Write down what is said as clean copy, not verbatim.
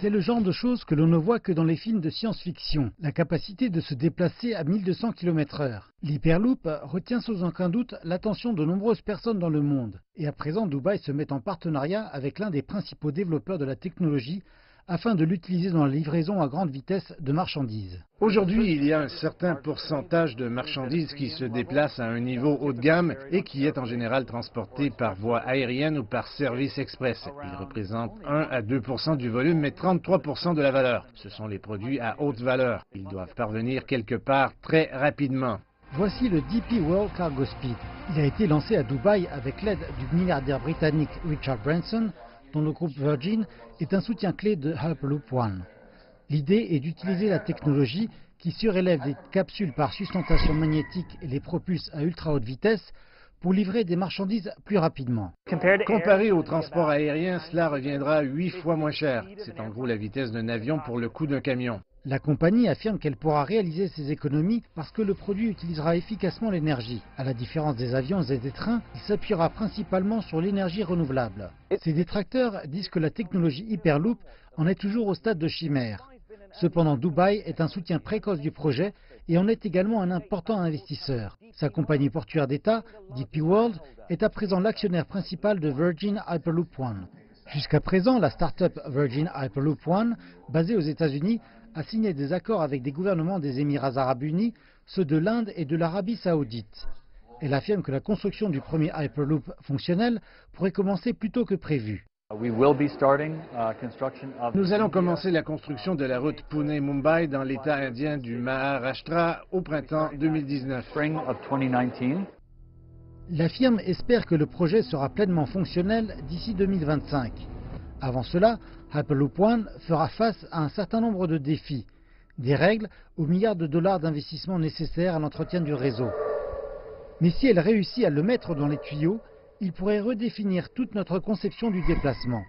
C'est le genre de choses que l'on ne voit que dans les films de science-fiction, la capacité de se déplacer à 1200 km/h. L'Hyperloop retient sans aucun doute l'attention de nombreuses personnes dans le monde. Et à présent, Dubaï se met en partenariat avec l'un des principaux développeurs de la technologie afin de l'utiliser dans la livraison à grande vitesse de marchandises. Aujourd'hui, il y a un certain pourcentage de marchandises qui se déplacent à un niveau haut de gamme et qui est en général transporté par voie aérienne ou par service express. Il représente 1 à 2% du volume, mais 33% de la valeur. Ce sont les produits à haute valeur. Ils doivent parvenir quelque part très rapidement. Voici le DP World Cargo Speed. Il a été lancé à Dubaï avec l'aide du milliardaire britannique Richard Branson, dont le groupe Virgin est un soutien clé de Hyperloop One. L'idée est d'utiliser la technologie qui surélève les capsules par sustentation magnétique et les propulse à ultra haute vitesse pour livrer des marchandises plus rapidement. Comparé au transport aérien, cela reviendra 8 fois moins cher. C'est en gros la vitesse d'un avion pour le coût d'un camion. La compagnie affirme qu'elle pourra réaliser ces économies parce que le produit utilisera efficacement l'énergie. À la différence des avions et des trains, il s'appuiera principalement sur l'énergie renouvelable. Ces détracteurs disent que la technologie Hyperloop en est toujours au stade de chimère. Cependant, Dubaï est un soutien précoce du projet et en est également un important investisseur. Sa compagnie portuaire d'État, DP World, est à présent l'actionnaire principal de Virgin Hyperloop One. Jusqu'à présent, la start-up Virgin Hyperloop One, basée aux États-Unis, a signé des accords avec des gouvernements des Émirats arabes unis, ceux de l'Inde et de l'Arabie saoudite. Elle affirme que la construction du premier Hyperloop fonctionnel pourrait commencer plus tôt que prévu. Nous allons commencer la construction de la route Pune-Mumbai dans l'État indien du Maharashtra au printemps 2019. La firme espère que le projet sera pleinement fonctionnel d'ici 2025. Avant cela, Hyperloop One fera face à un certain nombre de défis, des règles aux milliards de dollars d'investissement nécessaires à l'entretien du réseau. Mais si elle réussit à le mettre dans les tuyaux, il pourrait redéfinir toute notre conception du déplacement.